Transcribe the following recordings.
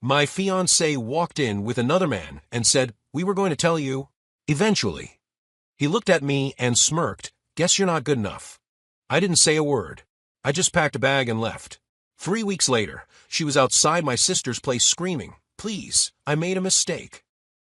My fiancé walked in with another man and said, "We were going to tell you." Eventually. He looked at me and smirked, "Guess you're not good enough." I didn't say a word. I just packed a bag and left. 3 weeks later, she was outside my sister's place screaming, "Please, I made a mistake.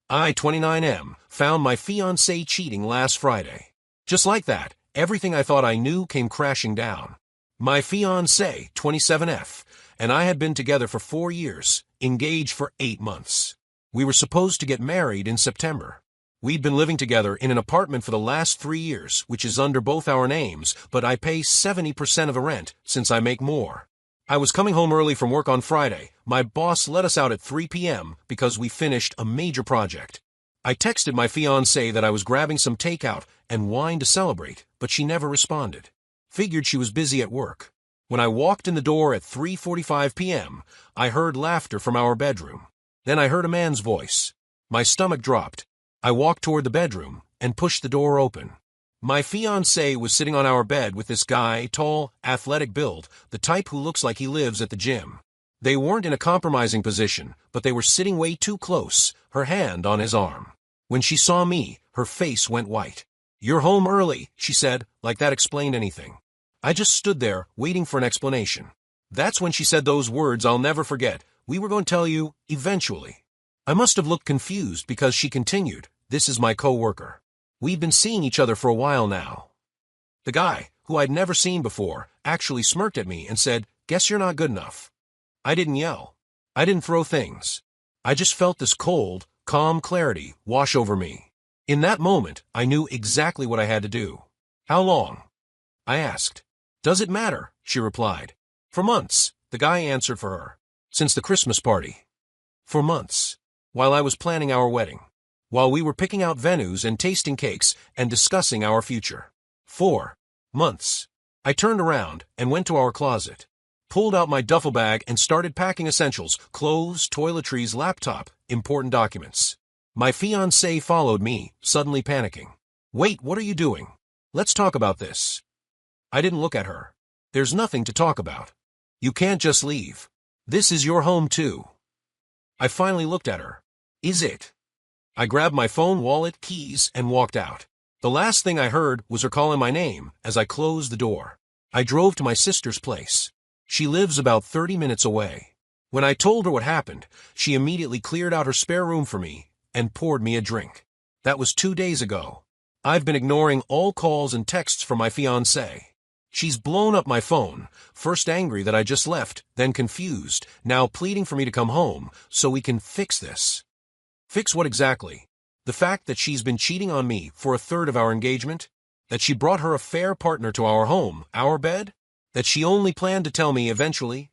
I, 29M, found my fiancé cheating last Friday." Just like that, everything I thought I knew came crashing down. My fiancé, 27F, and I had been together for 4 years, engaged for 8 months. We were supposed to get married in September. We'd been living together in an apartment for the last 3 years, which is under both our names, but I pay 70% of the rent since I make more. I was coming home early from work on Friday. My boss let us out at 3 p.m. because we finished a major project. I texted my fiancée that I was grabbing some takeout and wine to celebrate, but she never responded. Figured she was busy at work. When I walked in the door at 3:45 p.m., I heard laughter from our bedroom. Then I heard a man's voice. My stomach dropped. I walked toward the bedroom and pushed the door open. My fiancé was sitting on our bed with this guy, tall, athletic build, the type who looks like he lives at the gym. They weren't in a compromising position, but they were sitting way too close, her hand on his arm. When she saw me, her face went white. "You're home early," she said, like that explained anything. I just stood there, waiting for an explanation. That's when she said those words I'll never forget, "We were going to tell you, eventually." I must have looked confused because she continued, "This is my co-worker. We've been seeing each other for a while now." The guy, who I'd never seen before, actually smirked at me and said, "Guess you're not good enough." I didn't yell. I didn't throw things. I just felt this cold, calm clarity wash over me. In that moment, I knew exactly what I had to do. "How long?" I asked. "Does it matter?" she replied. "For months," the guy answered for her. "Since the Christmas party." For months. While I was planning our wedding. While we were picking out venues and tasting cakes and discussing our future. 4 months. I turned around and went to our closet. Pulled out my duffel bag and started packing essentials, clothes, toiletries, laptop, important documents. My fiancé followed me, suddenly panicking. "Wait, what are you doing? Let's talk about this." I didn't look at her. "There's nothing to talk about. You can't just leave. This is your home too." I finally looked at her. "Is it?" I grabbed my phone, wallet, keys, and walked out. The last thing I heard was her calling my name as I closed the door. I drove to my sister's place. She lives about 30 minutes away. When I told her what happened, she immediately cleared out her spare room for me and poured me a drink. That was 2 days ago. I've been ignoring all calls and texts from my fiancé. She's blown up my phone, first angry that I just left, then confused, now pleading for me to come home so we can fix this. Fix what exactly? The fact that she's been cheating on me for a third of our engagement? That she brought her affair partner to our home, our bed? That she only planned to tell me eventually?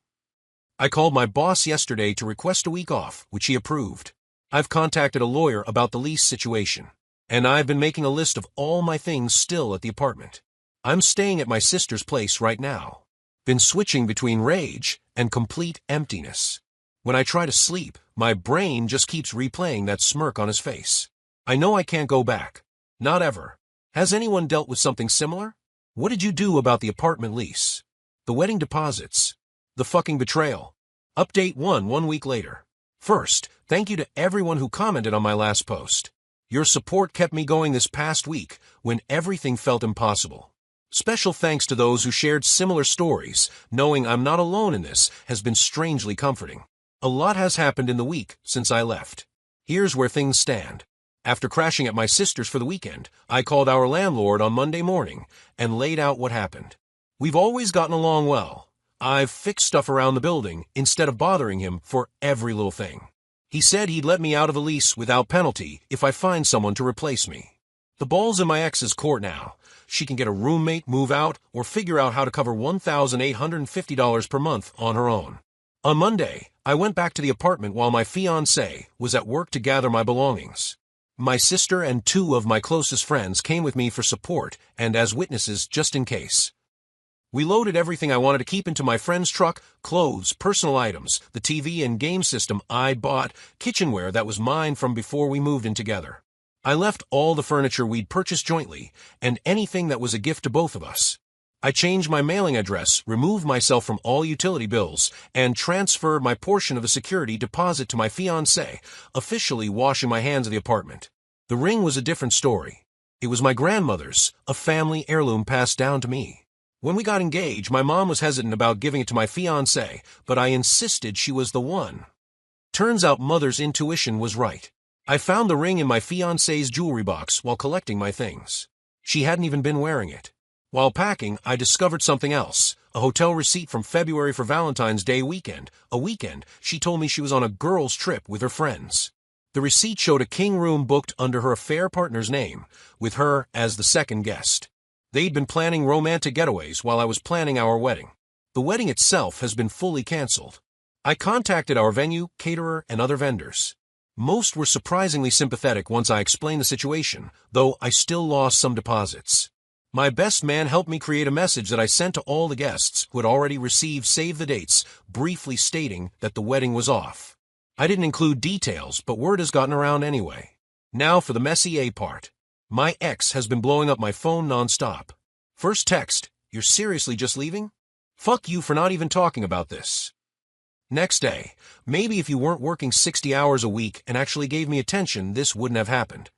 I called my boss yesterday to request a week off, which he approved. I've contacted a lawyer about the lease situation. And I've been making a list of all my things still at the apartment. I'm staying at my sister's place right now. Been switching between rage and complete emptiness. When I try to sleep, my brain just keeps replaying that smirk on his face. I know I can't go back. Not ever. Has anyone dealt with something similar? What did you do about the apartment lease? The wedding deposits? The fucking betrayal? Update 1 week later. First, thank you to everyone who commented on my last post. Your support kept me going this past week when everything felt impossible. Special thanks to those who shared similar stories. Knowing I'm not alone in this has been strangely comforting. A lot has happened in the week since I left. Here's where things stand. After crashing at my sister's for the weekend, I called our landlord on Monday morning and laid out what happened. We've always gotten along well. I've fixed stuff around the building instead of bothering him for every little thing. He said he'd let me out of the lease without penalty if I find someone to replace me. The ball's in my ex's court now. She can get a roommate, move out, or figure out how to cover $1,850 per month on her own. On Monday, I went back to the apartment while my fiancé was at work to gather my belongings. My sister and 2 of my closest friends came with me for support and as witnesses just in case. We loaded everything I wanted to keep into my friend's truck, clothes, personal items, the TV and game system I'd bought, kitchenware that was mine from before we moved in together. I left all the furniture we'd purchased jointly, and anything that was a gift to both of us. I changed my mailing address, removed myself from all utility bills, and transferred my portion of the security deposit to my fiancée, officially washing my hands of the apartment. The ring was a different story. It was my grandmother's, a family heirloom passed down to me. When we got engaged, my mom was hesitant about giving it to my fiancé, but I insisted she was the one. Turns out mother's intuition was right. I found the ring in my fiancé's jewelry box while collecting my things. She hadn't even been wearing it. While packing, I discovered something else, a hotel receipt from February for Valentine's Day weekend, a weekend she told me she was on a girls' trip with her friends. The receipt showed a king room booked under her affair partner's name, with her as the second guest. They'd been planning romantic getaways while I was planning our wedding. The wedding itself has been fully canceled. I contacted our venue, caterer, and other vendors. Most were surprisingly sympathetic once I explained the situation, though I still lost some deposits. My best man helped me create a message that I sent to all the guests who had already received save the dates, briefly stating that the wedding was off. I didn't include details, but word has gotten around anyway. Now for the messy A part. My ex has been blowing up my phone nonstop. First text, "You're seriously just leaving? Fuck you for not even talking about this." Next day, "Maybe if you weren't working 60 hours a week and actually gave me attention, this wouldn't have happened."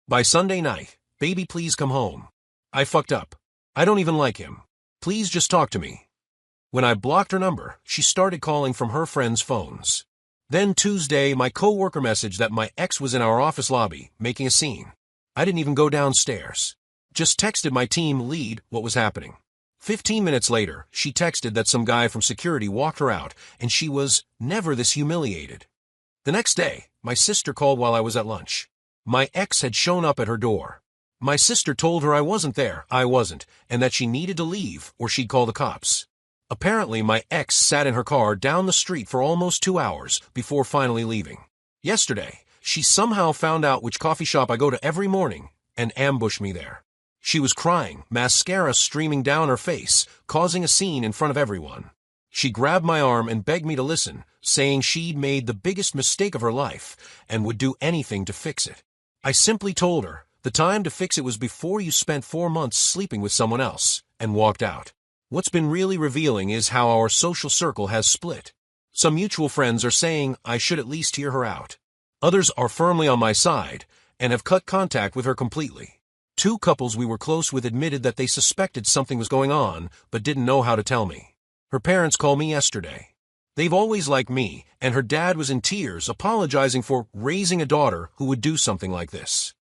By Sunday night, "Baby, please come home. I fucked up. I don't even like him. Please just talk to me." When I blocked her number, she started calling from her friends' phones. Then Tuesday, my coworker messaged that my ex was in our office lobby, making a scene. I didn't even go downstairs. Just texted my team lead what was happening. 15 minutes later, she texted that some guy from security walked her out, and she was never this humiliated. The next day, my sister called while I was at lunch. My ex had shown up at her door. My sister told her I wasn't there, and that she needed to leave or she'd call the cops. Apparently, my ex sat in her car down the street for almost 2 hours before finally leaving. Yesterday, she somehow found out which coffee shop I go to every morning and ambushed me there. She was crying, mascara streaming down her face, causing a scene in front of everyone. She grabbed my arm and begged me to listen, saying she'd made the biggest mistake of her life and would do anything to fix it. I simply told her, the time to fix it was before you spent 4 months sleeping with someone else, and walked out. What's been really revealing is how our social circle has split. Some mutual friends are saying I should at least hear her out. Others are firmly on my side, and have cut contact with her completely. 2 couples we were close with admitted that they suspected something was going on, but didn't know how to tell me. Her parents called me yesterday. They've always liked me, and her dad was in tears, apologizing for raising a daughter who would do something like this.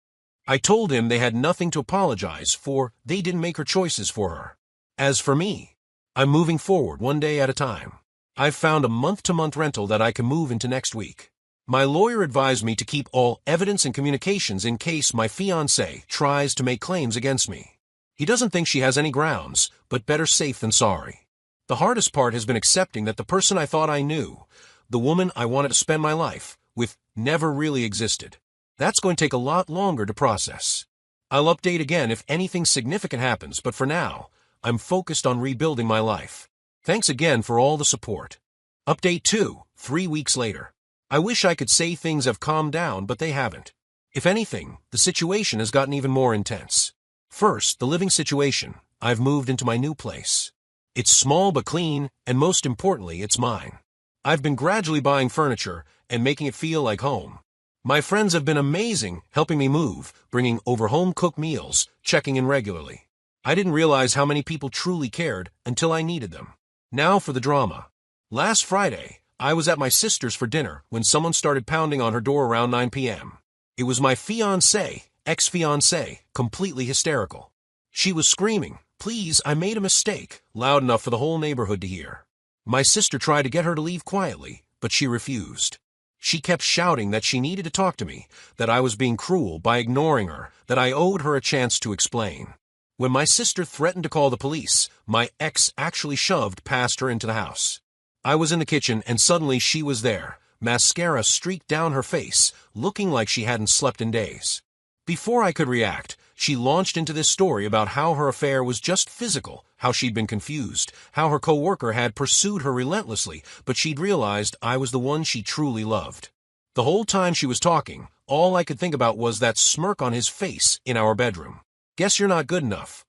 I told him they had nothing to apologize for, they didn't make her choices for her. As for me, I'm moving forward one day at a time. I've found a month-to-month rental that I can move into next week. My lawyer advised me to keep all evidence and communications in case my fiancé tries to make claims against me. He doesn't think she has any grounds, but better safe than sorry. The hardest part has been accepting that the person I thought I knew, the woman I wanted to spend my life with, never really existed. That's going to take a lot longer to process. I'll update again if anything significant happens, but for now, I'm focused on rebuilding my life. Thanks again for all the support. Update 2, 3 weeks later. I wish I could say things have calmed down, but they haven't. If anything, the situation has gotten even more intense. First, the living situation. I've moved into my new place. It's small but clean, and most importantly, it's mine. I've been gradually buying furniture and making it feel like home. My friends have been amazing, helping me move, bringing over home-cooked meals, checking in regularly. I didn't realize how many people truly cared until I needed them. Now for the drama. Last Friday, I was at my sister's for dinner when someone started pounding on her door around 9 p.m. It was my fiancé, ex-fiancé, completely hysterical. She was screaming, "Please, I made a mistake," loud enough for the whole neighborhood to hear. My sister tried to get her to leave quietly, but she refused. She kept shouting that she needed to talk to me, that I was being cruel by ignoring her, that I owed her a chance to explain. When my sister threatened to call the police, my ex actually shoved past her into the house. I was in the kitchen and suddenly she was there, mascara streaked down her face, looking like she hadn't slept in days. Before I could react, she launched into this story about how her affair was just physical, how she'd been confused, how her coworker had pursued her relentlessly, but she'd realized I was the one she truly loved. The whole time she was talking, all I could think about was that smirk on his face in our bedroom. Guess you're not good enough.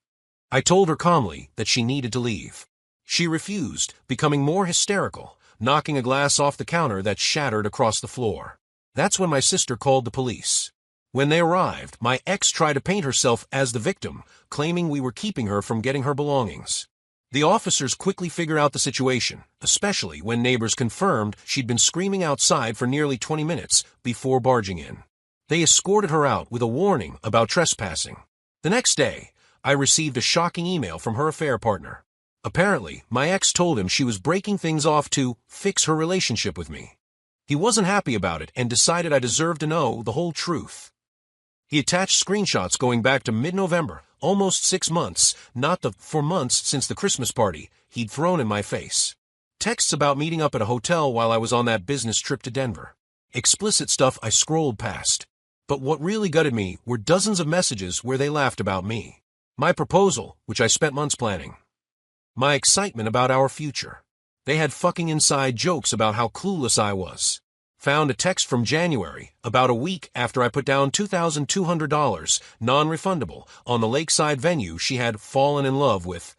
I told her calmly that she needed to leave. She refused, becoming more hysterical, knocking a glass off the counter that shattered across the floor. That's when my sister called the police. When they arrived, my ex tried to paint herself as the victim, claiming we were keeping her from getting her belongings. The officers quickly figured out the situation, especially when neighbors confirmed she'd been screaming outside for nearly 20 minutes before barging in. They escorted her out with a warning about trespassing. The next day, I received a shocking email from her affair partner. Apparently, my ex told him she was breaking things off to fix her relationship with me. He wasn't happy about it and decided I deserved to know the whole truth. He attached screenshots going back to mid-November, almost 6 months, not the 4 months since the Christmas party he'd thrown in my face. Texts about meeting up at a hotel while I was on that business trip to Denver. Explicit stuff I scrolled past. But what really gutted me were dozens of messages where they laughed about me. My proposal, which I spent months planning. My excitement about our future. They had fucking inside jokes about how clueless I was. Found a text from January, about a week after I put down $2,200, non-refundable, on the lakeside venue she had fallen in love with.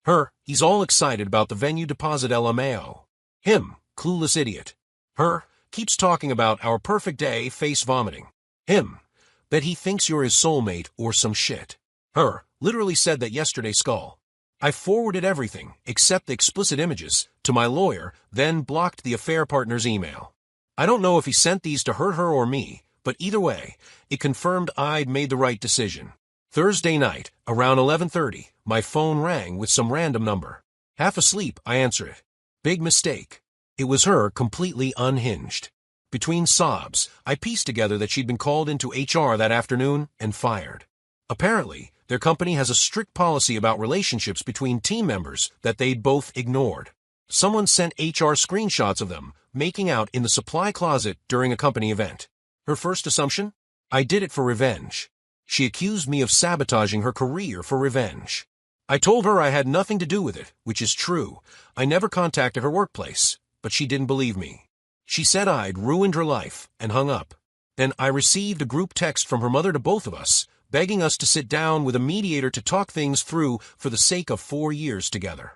Her, he's all excited about the venue deposit LMAO. Him, clueless idiot. Her, keeps talking about our perfect day, face vomiting. Him, bet he thinks you're his soulmate or some shit. Her, literally said that yesterday, skull. I forwarded everything, except the explicit images, to my lawyer, then blocked the affair partner's email. I don't know if he sent these to hurt her or me, but either way, it confirmed I'd made the right decision. Thursday night, around 11:30, my phone rang with some random number. Half asleep, I answer it. Big mistake. It was her, completely unhinged. Between sobs, I pieced together that she'd been called into HR that afternoon and fired. Apparently, their company has a strict policy about relationships between team members that they'd both ignored. Someone sent HR screenshots of them making out in the supply closet during a company event. Her first assumption? I did it for revenge. She accused me of sabotaging her career for revenge. I told her I had nothing to do with it, which is true. I never contacted her workplace, but she didn't believe me. She said I'd ruined her life and hung up. Then I received a group text from her mother to both of us, begging us to sit down with a mediator to talk things through for the sake of 4 years together.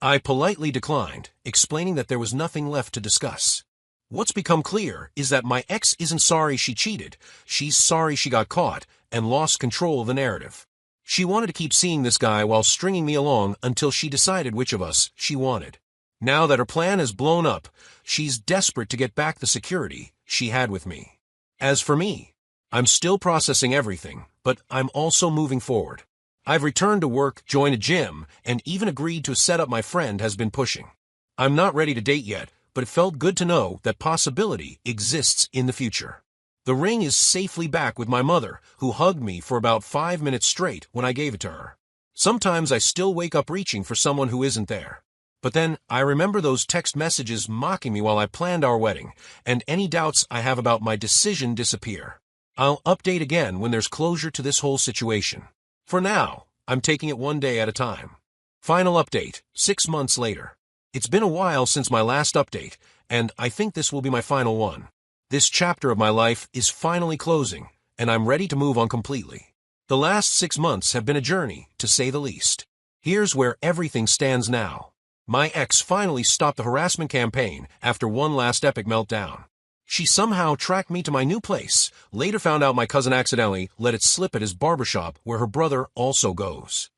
I politely declined, explaining that there was nothing left to discuss. What's become clear is that my ex isn't sorry she cheated, she's sorry she got caught and lost control of the narrative. She wanted to keep seeing this guy while stringing me along until she decided which of us she wanted. Now that her plan has blown up, she's desperate to get back the security she had with me. As for me, I'm still processing everything, but I'm also moving forward. I've returned to work, joined a gym, and even agreed to a setup my friend has been pushing. I'm not ready to date yet, but it felt good to know that possibility exists in the future. The ring is safely back with my mother, who hugged me for about 5 minutes straight when I gave it to her. Sometimes I still wake up reaching for someone who isn't there. But then I remember those text messages mocking me while I planned our wedding, and any doubts I have about my decision disappear. I'll update again when there's closure to this whole situation. For now, I'm taking it one day at a time. Final update, 6 months later. It's been a while since my last update, and I think this will be my final one. This chapter of my life is finally closing, and I'm ready to move on completely. The last 6 months have been a journey, to say the least. Here's where everything stands now. My ex finally stopped the harassment campaign after one last epic meltdown. She somehow tracked me to my new place, later found out my cousin accidentally let it slip at his barbershop where her brother also goes.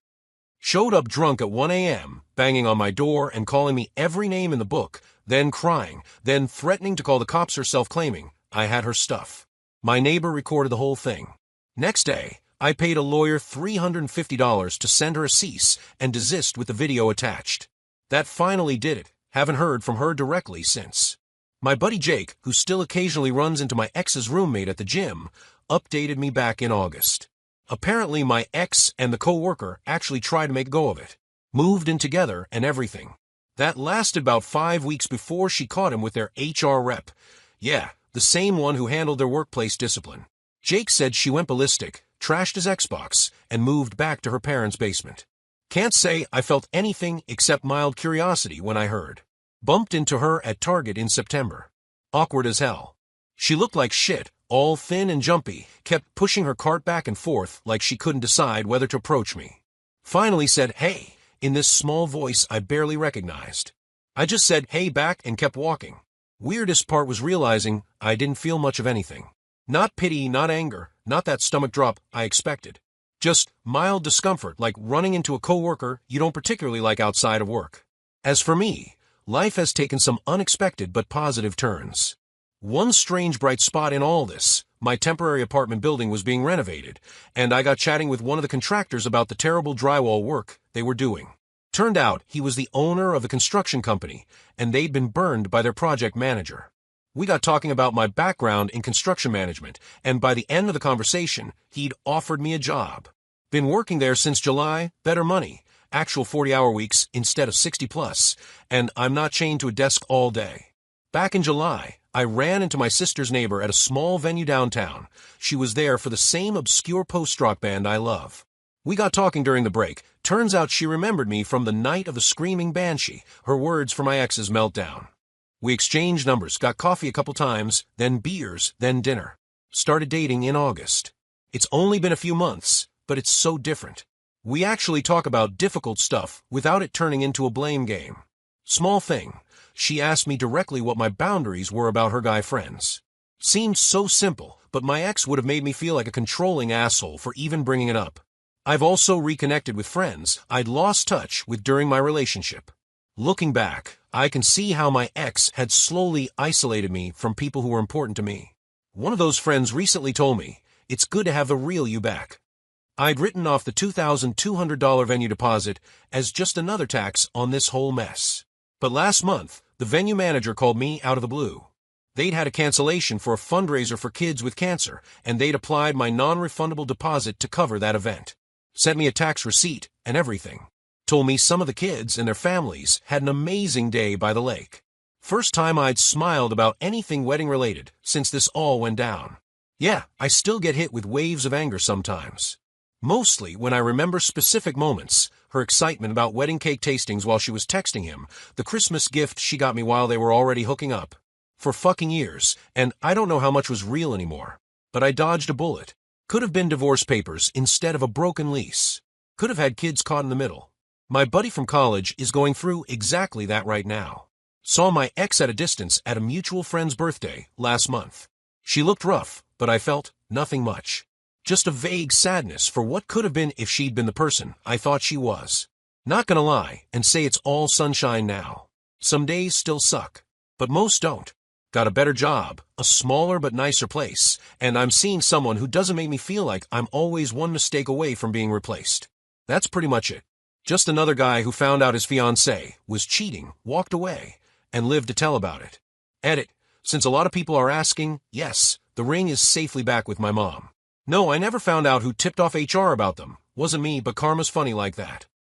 Showed up drunk at 1 a.m., banging on my door and calling me every name in the book, then crying, then threatening to call the cops herself, claiming I had her stuff. My neighbor recorded the whole thing. Next day, I paid a lawyer $350 to send her a cease and desist with the video attached. That finally did it. Haven't heard from her directly since. My buddy Jake, who still occasionally runs into my ex's roommate at the gym, updated me back in August. Apparently my ex and the co-worker actually tried to make a go of it. Moved in together and everything. That lasted about 5 weeks before she caught him with their HR rep. Yeah, the same one who handled their workplace discipline. Jake said she went ballistic, trashed his Xbox, and moved back to her parents' basement. Can't say I felt anything except mild curiosity when I heard. Bumped into her at Target in September. Awkward as hell. She looked like shit, all thin and jumpy, kept pushing her cart back and forth like she couldn't decide whether to approach me. Finally said, "Hey," in this small voice I barely recognized. I just said, "Hey," back and kept walking. Weirdest part was realizing I didn't feel much of anything. Not pity, not anger, not that stomach drop I expected. Just mild discomfort, like running into a coworker you don't particularly like outside of work. As for me, life has taken some unexpected but positive turns. One strange bright spot in all this: my temporary apartment building was being renovated, and I got chatting with one of the contractors about the terrible drywall work they were doing. Turned out he was the owner of the construction company, and they'd been burned by their project manager. We got talking about my background in construction management, and by the end of the conversation, he'd offered me a job. Been working there since July, better money, actual 40-hour weeks instead of 60 plus, and I'm not chained to a desk all day. Back in July, I ran into my sister's neighbor at a small venue downtown. She was there for the same obscure post-rock band I love. We got talking during the break. Turns out she remembered me from the night of the Screaming Banshee, her words for my ex's meltdown. We exchanged numbers, got coffee a couple times, then beers, then dinner. Started dating in August. It's only been a few months, but it's so different. We actually talk about difficult stuff without it turning into a blame game. Small thing. She asked me directly what my boundaries were about her guy friends. Seemed so simple, but my ex would have made me feel like a controlling asshole for even bringing it up. I've also reconnected with friends I'd lost touch with during my relationship. Looking back, I can see how my ex had slowly isolated me from people who were important to me. One of those friends recently told me, "It's good to have the real you back." I'd written off the $2,200 venue deposit as just another tax on this whole mess. But last month, the venue manager called me out of the blue. They'd had a cancellation for a fundraiser for kids with cancer, and they'd applied my non-refundable deposit to cover that event. Sent me a tax receipt and everything. Told me some of the kids and their families had an amazing day by the lake. First time I'd smiled about anything wedding-related since this all went down. Yeah, I still get hit with waves of anger sometimes. Mostly when I remember specific moments, her excitement about wedding cake tastings while she was texting him, the Christmas gift she got me while they were already hooking up. For fucking years, and I don't know how much was real anymore. But I dodged a bullet. Could have been divorce papers instead of a broken lease. Could have had kids caught in the middle. My buddy from college is going through exactly that right now. Saw my ex at a distance at a mutual friend's birthday last month. She looked rough, but I felt nothing much. Just a vague sadness for what could have been if she'd been the person I thought she was. Not gonna lie and say it's all sunshine now. Some days still suck, but most don't. Got a better job, a smaller but nicer place, and I'm seeing someone who doesn't make me feel like I'm always one mistake away from being replaced. That's pretty much it. Just another guy who found out his fiancée was cheating, walked away, and lived to tell about it. Edit. Since a lot of people are asking, yes, the ring is safely back with my mom. No, I never found out who tipped off HR about them. Wasn't me, but karma's funny like that.